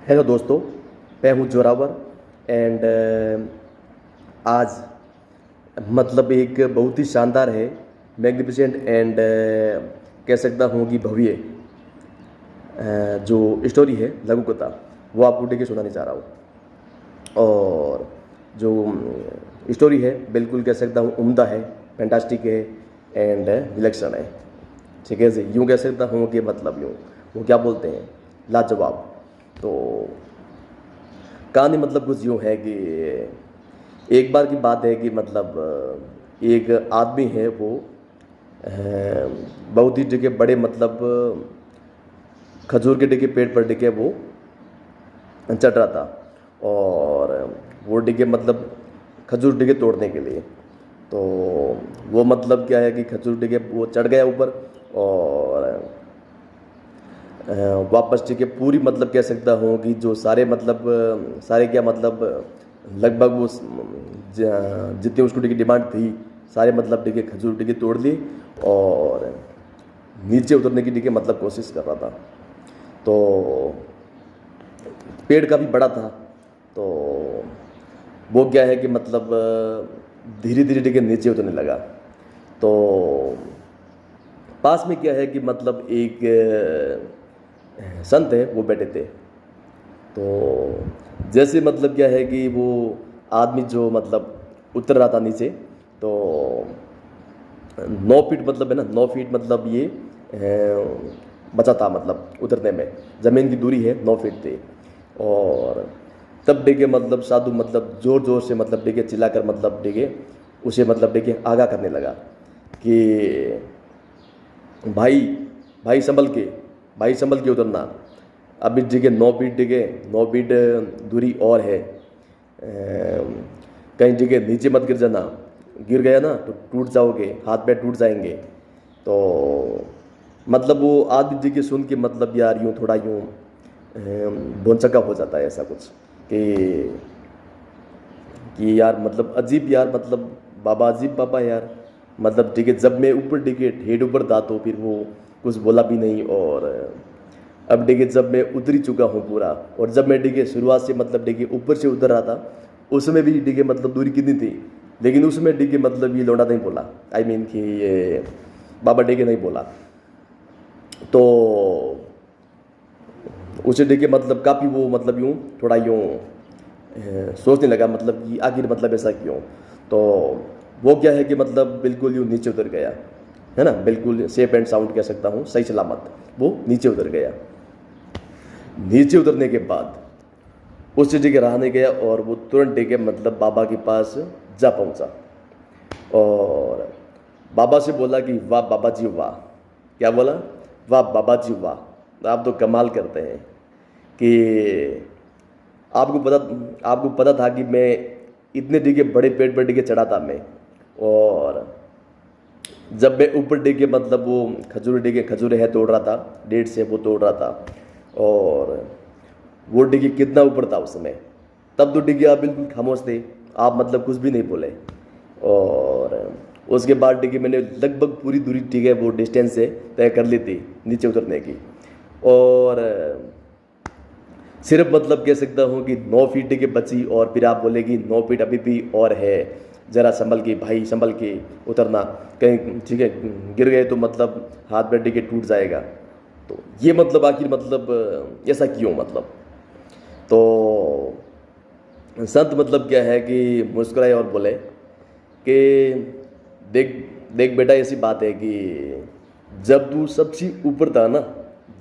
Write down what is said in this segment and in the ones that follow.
Hello दोस्तों, मैं हूँ जोरावर एंड आज मतलब एक बहुत ही शानदार है, मैग्निफिसेंट एंड कह सकता हूँ कि भव्य जो स्टोरी है, लघु कथा, वो आपको देख के सुनाने जा रहा हूँ। और जो स्टोरी है बिल्कुल कह सकता हूँ उम्दा है, फैंटास्टिक है एंड विलक्षण है। ठीक है जी, यूँ कह सकता हूँ कि मतलब यूँ वो क्या बोलते हैं, लाजवाब। तो कहानी मतलब कुछ यूँ है कि एक बार की बात है कि मतलब एक आदमी है, वो बहुत ही डिगे बड़े मतलब खजूर के डिगे पेड़ पर डिगे वो चढ़ रहा था। और वो डिगे मतलब खजूर डिगे तोड़ने के लिए। तो वो मतलब क्या है कि खजूर डिगे वो चढ़ गया ऊपर और वापस ठीक है पूरी मतलब कह सकता हूँ कि जो सारे मतलब सारे क्या मतलब लगभग वो जितनी उसको टिकट डिमांड थी, सारे मतलब टिकट खजूर टिकट तोड़ ली और नीचे उतरने की टिकट मतलब कोशिश कर रहा था। तो पेड़ काफ़ी बड़ा था, तो वो क्या है कि मतलब धीरे धीरे टिकट नीचे उतरने लगा। तो पास में क्या है कि मतलब एक संत है, वो बैठे थे। तो जैसे मतलब क्या है कि वो आदमी जो मतलब उतर रहा था नीचे, तो 9 फीट मतलब है ना, 9 फीट मतलब ये बचा था मतलब उतरने में, ज़मीन की दूरी है 9 फीट थी। और तब डिगे मतलब साधु मतलब ज़ोर ज़ोर से मतलब डिगे चिल्लाकर मतलब डिगे उसे मतलब डिगे आगाह करने लगा कि भाई, भाई संभल के, भाई संभल के उतरना। अभी डिगे 9 फीट डिगे, 9 फीट दूरी और है, कहीं डिगे नीचे मत गिर जाना, गिर गया ना तो टूट जाओगे, हाथ पैर टूट जाएंगे। तो मतलब वो आदमी डिगे सुन के मतलब यार यूँ थोड़ा यूँ भौंचक्का हो जाता है, ऐसा कुछ कि यार मतलब अजीब, यार मतलब बाबा अजीब बाबा यार। मतलब ठीक है, जब मैं ऊपर डिगे हेड ऊपर था तो फिर वो कुछ बोला भी नहीं। और अब डिगे जब मैं उतर ही चुका हूँ पूरा, और जब मैं डिगे शुरुआत से मतलब डिगे ऊपर से उतर रहा था, उसमें भी डिगे मतलब दूरी कितनी थी, लेकिन उसमें डिगे मतलब ये लौंडा नहीं बोला, आई मीन कि ये बाबा डिगे नहीं बोला। तो उसे डिगे मतलब काफ़ी वो मतलब यूँ थोड़ा यूँ सोचने लगा मतलब कि आखिर मतलब ऐसा क्यों। तो वो क्या है कि मतलब बिल्कुल यूँ नीचे उतर गया, है ना, बिल्कुल सेफ एंड साउंड कह सकता हूँ, सही सलामत वो नीचे उतर गया। नीचे उतरने के बाद उस जगह रहा नहीं गया और वो तुरंत डिगे मतलब बाबा के पास जा पहुंचा और बाबा से बोला कि वाह बाबा जी वाह। क्या बोला? वाह बाबा जी वाह, आप तो कमाल करते हैं। कि आपको पता था कि मैं इतने डिगे बड़े पेड़ पर डिगे चढ़ा था मैं, और जब मैं ऊपर डिगे मतलब वो खजूर है तोड़ रहा था, डेढ़ से वो तोड़ रहा था। और वो डिगे कितना ऊपर था उस समय, तब तो डिगे आप बिल्कुल खामोश थे, आप मतलब कुछ भी नहीं बोले। और उसके बाद डिगे मैंने लगभग पूरी दूरी ठीक है वो डिस्टेंस से तय कर ली थी नीचे उतरने की। और सिर्फ मतलब कह सकता हूँ कि 9 फीट डिगे बची, और फिर आप बोलेगी 9 फीट अभी भी और है, ज़रा संभल के भाई, संभल के उतरना, कहीं ठीक है गिर गए तो मतलब हाथ पैर डिगे टूट जाएगा। तो ये मतलब आखिर मतलब ऐसा क्यों मतलब। तो संत मतलब क्या है कि मुस्कुराए और बोले कि देख देख बेटा, ऐसी बात है कि जब तू सबसे ऊपर था ना,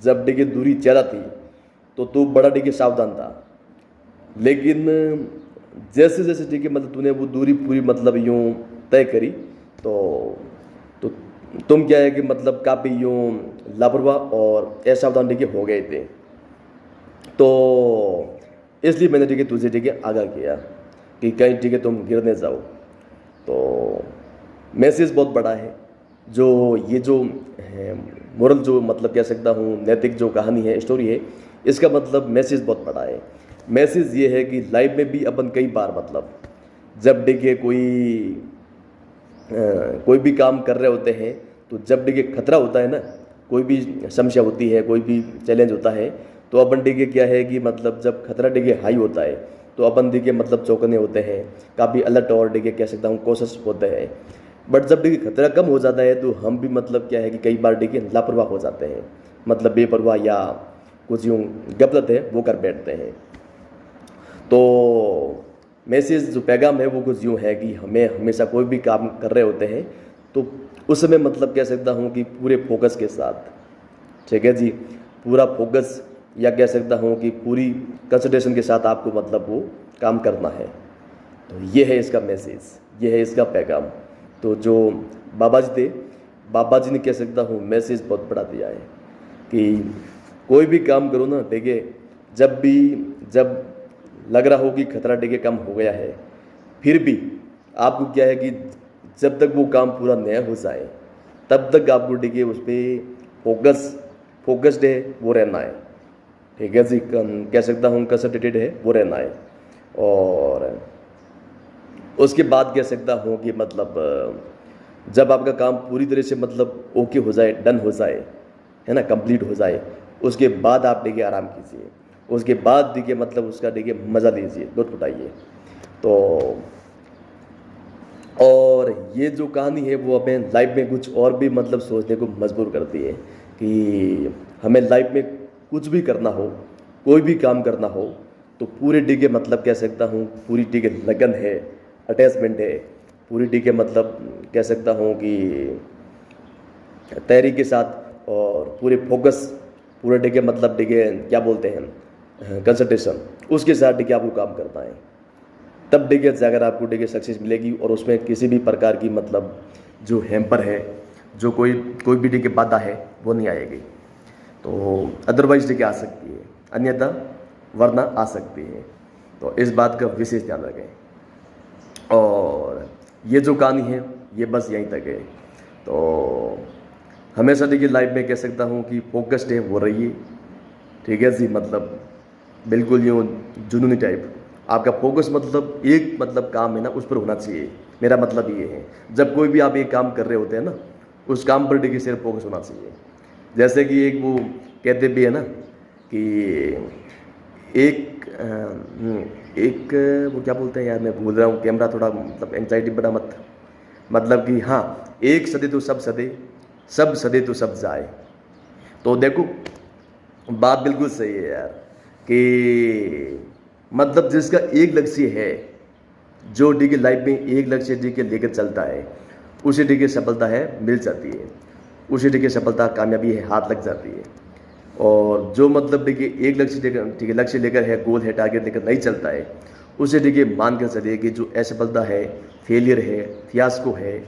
जब डिगे दूरी ज़्यादा थी, तो तू बड़ा डिगे सावधान था। लेकिन जैसे जैसे डिगे मतलब तूने वो दूरी पूरी मतलब यूँ तय करी, तो तो तुम क्या है कि मतलब काफ़ी यूँ लापरवाह और असावधान डिगे हो गए थे। तो इसलिए मैंने ठीक है तुझे ठीक है आगाह किया कि कहीं ठीक है तुम गिरने जाओ। तो मैसेज बहुत बड़ा है, जो ये जो है मोरल जो मतलब कह सकता हूँ नैतिक जो कहानी है, स्टोरी है, इसका मतलब मैसेज बहुत बड़ा है। मैसेज ये है कि लाइफ में भी अपन कई बार मतलब जब देखिए कोई भी काम कर रहे होते हैं, तो जब देखिए खतरा होता है ना, कोई भी समस्या होती है, कोई भी चैलेंज होता है, तो अपन देखिए क्या है कि मतलब जब खतरा देखिए हाई होता है तो अपन देखिए मतलब चौकन्ने होते हैं, काफ़ी अलर्ट और देखिए कह सकता हूँ कोशिश होते हैं। बट जब देखिए खतरा कम हो जाता है तो हम भी मतलब क्या है कि कई बार देखिए लापरवाह हो जाते हैं, मतलब बेपरवाह या कुछ यूँ गलत है वो कर बैठते हैं। तो मैसेज जो पैगाम है वो कुछ यूँ है कि हमें हमेशा कोई भी काम कर रहे होते हैं तो उस समय मतलब कह सकता हूँ कि पूरे फोकस के साथ, ठीक है जी, पूरा फोकस या कह सकता हूँ कि पूरी कंसंट्रेशन के साथ आपको मतलब वो काम करना है। तो ये है इसका मैसेज, ये है इसका पैगाम। तो जो बाबा जी थे, बाबा जी ने कह सकता हूँ मैसेज बहुत बड़ा दिया है कि कोई भी काम करो ना, देखिए जब लग रहा हो कि खतरा देखिए कम हो गया है, फिर भी आपको क्या है कि जब तक वो काम पूरा नया हो जाए तब तक आपको देखिए उस पर फोकस्ड है वो रहना है, ठीक है जी, कह सकता हूँ कंसंट्रेटेड है वो रहना है। और उसके बाद कह सकता हूँ कि मतलब जब आपका काम पूरी तरह से मतलब ओके हो जाए, डन हो जाए, है ना, कंप्लीट हो जाए, उसके बाद आप देखिए आराम कीजिए, उसके बाद देखिए मतलब उसका देखिए मज़ा लीजिए, लुत्फ उठाइए। तो और ये जो कहानी है वो हमें लाइफ में कुछ और भी मतलब सोचने को मजबूर करती है कि हमें लाइफ में कुछ भी करना हो, कोई भी काम करना हो तो पूरे डिगे मतलब कह सकता हूँ पूरी डिगे लगन है, अटैचमेंट है, पूरी डिगे मतलब कह सकता हूँ कि तैयारी के साथ और पूरे फोकस, पूरे डिगे मतलब डिगे क्या बोलते हैं कंसंट्रेशन, उसके साथ डिगे आपको काम करना है। तब देखिए अगर आपको देखिए सक्सेस मिलेगी और उसमें किसी भी प्रकार की मतलब जो हैम्पर है, जो कोई भी देखिए बाधा है वो नहीं आएगी। तो अदरवाइज देखिए आ सकती है, अन्यथा वरना आ सकती है। तो इस बात का विशेष ध्यान रखें। और ये जो कहानी है ये बस यहीं तक है। तो हमेशा देखिए लाइफ में कह सकता हूँ कि फोकस्ड है वो रहिए, ठीक है जी, मतलब बिल्कुल यूँ जुनूनी टाइप आपका फोकस मतलब एक मतलब काम है ना उस पर होना चाहिए। मेरा मतलब ये है जब कोई भी आप एक काम कर रहे होते हैं ना, उस काम पर देखिए सिर्फ फोकस होना चाहिए। जैसे कि एक वो कहते भी है ना कि एक वो क्या बोलते हैं यार, मैं भूल रहा हूँ, कैमरा थोड़ा मतलब एंग्जाइटी बड़ा मत, मतलब कि हाँ, एक सदे तो सब सदे, सब सदे तो सब जाए। तो देखो बात बिल्कुल सही है यार कि मतलब जिसका एक लक्ष्य है, जो डी के लाइफ में एक लक्ष्य डी के लेकर चलता है, उसे डी के सफलता है मिल जाती है, उसे डी के सफलता कामयाबी है हाथ लग जाती है। और जो मतलब देखिए एक लक्ष्य लेकर, ठीक है, लक्ष्य लेकर है, गोल है, टारगेट लेकर नहीं चलता है, उसे देखिए मान कर चलिए कि जो असफलता है, फेलियर है, फियास्को है,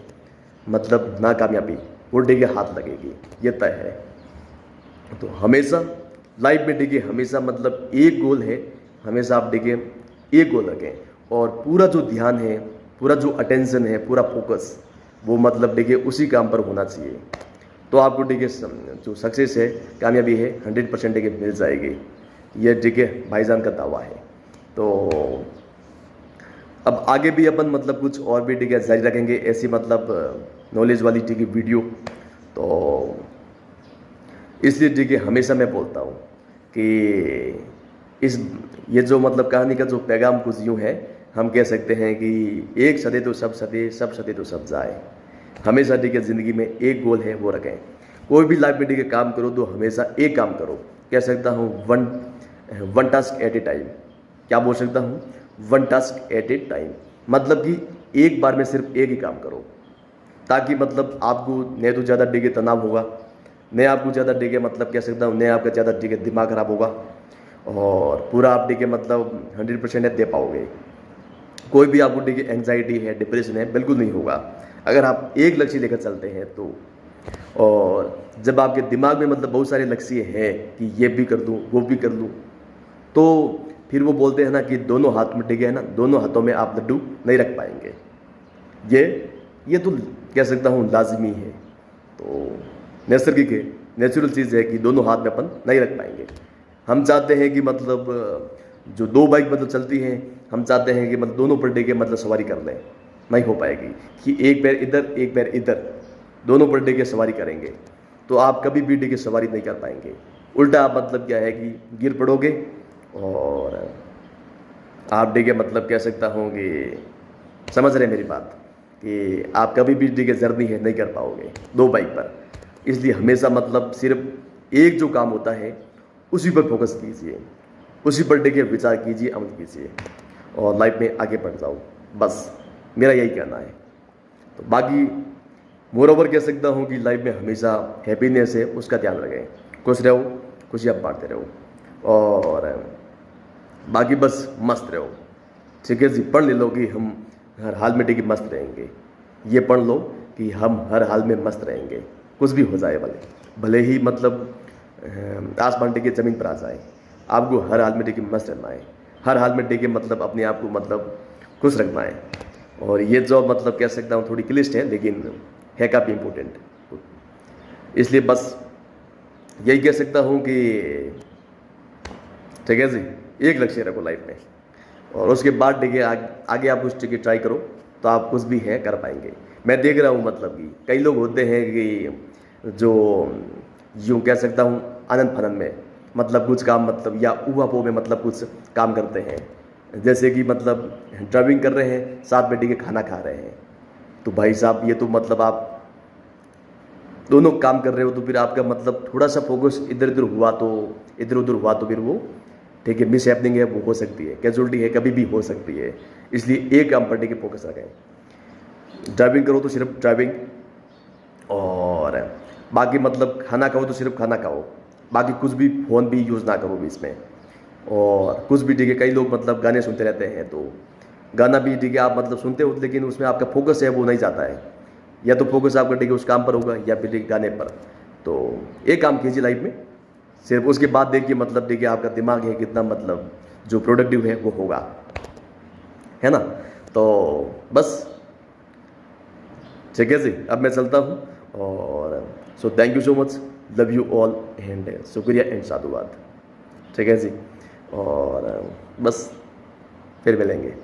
मतलब नाकामयाबी, वो देखिए हाथ लगेगी, ये तय है। तो हमेशा लाइफ में देखिए हमेशा मतलब एक गोल है, हमेशा आप देखिए एक गोल रखें और पूरा जो ध्यान है, पूरा जो अटेंशन है, पूरा फोकस वो मतलब देखिए उसी काम पर होना चाहिए। तो आपको देखिए जो सक्सेस है, कामयाबी है 100% देखिए मिल जाएगी। ये देखिए भाईजान का दावा है। तो अब आगे भी अपन मतलब कुछ और भी देखिए जारी रखेंगे ऐसी मतलब नॉलेज वाली ठीक वीडियो। तो इसलिए देखिए हमेशा मैं बोलता हूँ कि ये जो मतलब कहानी का जो पैगाम कुछ यूँ है, हम कह सकते हैं कि एक सदे तो सब सदे, सब सदे तो सब जाए। हमेशा देखिए ज़िंदगी में एक गोल है वो रखें। कोई भी लाइफ में देखिए काम करो तो हमेशा एक काम करो, कह सकता हूँ one task at A time. क्या बोल सकता हूँ, one task at A time, मतलब कि एक बार में सिर्फ एक ही काम करो, ताकि मतलब आपको न तो ज़्यादा डिगे तनाव होगा, न आपको ज़्यादा डिगे मतलब कह सकता हूँ न आपका ज़्यादा डिगे दिमाग खराब होगा, और पूरा आप डिगे मतलब 100% दे पाओगे। कोई भी आपको डिगे एंग्जाइटी है, डिप्रेशन है, बिल्कुल नहीं होगा अगर आप एक लक्ष्य लेकर चलते हैं तो। और जब आपके दिमाग में मतलब बहुत सारे लक्ष्य हैं कि ये भी कर दूँ, वो भी कर लूँ, तो फिर वो बोलते हैं ना कि दोनों हाथ में डिगे है ना, दोनों हाथों में आप लड्डू नहीं रख पाएंगे। ये तो कह सकता हूँ लाजमी है। तो नैसर्गिक है, नेचुरल चीज़ है कि दोनों हाथ में अपन नहीं रख पाएंगे। हम चाहते हैं कि मतलब जो दो बाइक मतलब चलती हैं, हम चाहते हैं कि मतलब दोनों पर डिगे मतलब सवारी कर लें, नहीं हो पाएगी कि एक पैर इधर एक पैर इधर, दोनों पर डिगे सवारी करेंगे तो आप कभी भी डिगे सवारी नहीं कर पाएंगे। उल्टा आप मतलब क्या है कि गिर पड़ोगे और आप देखिए मतलब कह सकता हूँ कि समझ रहे हैं मेरी बात कि आप कभी भी देखिए जर्नी है नहीं कर पाओगे दो बाइक पर। इसलिए हमेशा मतलब सिर्फ एक जो काम होता है उसी पर फोकस कीजिए, उसी पर देखिए विचार कीजिए, अमल कीजिए और लाइफ में आगे बढ़ जाओ। बस मेरा यही कहना है। तो बाकी मोर ओवर कह सकता हूँ कि लाइफ में हमेशा हैप्पीनेस है उसका ध्यान रखें, खुश रहो, खुशियाँ बांटते रहो और बाकी बस मस्त रहो। ठीक है जी, पढ़ ले लो कि हम हर हाल में टिके मस्त रहेंगे। ये पढ़ लो कि हम हर हाल में मस्त रहेंगे, कुछ भी हो जाए भले ही मतलब आसमान टिके ज़मीन पर आ जाए, आपको हर हाल में टिके मस्त रहना है। हर हाल में टिके मतलब अपने आप को मतलब खुश रखना है। और ये जो मतलब कह सकता हूँ थोड़ी क्लिष्ट है लेकिन है काफ़ी इम्पोर्टेंट। इसलिए बस यही कह सकता हूँ कि ठीक है जी, एक लक्ष्य रखो लाइफ में और उसके बाद देखिए आगे आप उस चीज़ की ट्राई करो तो आप कुछ भी है कर पाएंगे। मैं देख रहा हूँ मतलब कि कई लोग होते हैं कि जो यूँ कह सकता हूँ आनंद फानंद में मतलब कुछ काम मतलब या ऊहापोह में मतलब कुछ काम करते हैं। जैसे कि मतलब ड्राइविंग कर रहे हैं, साथ बैठ के खाना खा रहे हैं। तो भाई साहब ये तो मतलब आप दोनों काम कर रहे हो तो फिर आपका मतलब थोड़ा सा फोकस इधर उधर हुआ तो फिर वो ठीक है मिस हैपनिंग है वो हो सकती है, कैजुअलिटी है कभी भी हो सकती है। इसलिए एक काम पर ठीक है फोकस रखें। ड्राइविंग करो तो सिर्फ ड्राइविंग और बाकी मतलब खाना खाओ तो सिर्फ खाना खाओ, बाकी कुछ भी फ़ोन भी यूज़ ना करो बीच में। और कुछ भी ठीक है, कई लोग मतलब गाने सुनते रहते हैं तो गाना भी ठीक है आप मतलब सुनते हो लेकिन उसमें आपका फोकस है वो नहीं जाता है। या तो फोकस आपका ठीक है उस काम पर होगा या फिर ठीक गाने पर। तो एक काम कीजिए लाइफ में, सिर्फ उसके बाद देखिए मतलब देखिए आपका दिमाग है कितना मतलब जो प्रोडक्टिव है वो होगा, है ना। तो बस ठीक है जी, अब मैं चलता हूँ और so thank you so much, love you all and शुक्रिया एंड साधुवाद। ठीक है जी, और बस फिर मिलेंगे।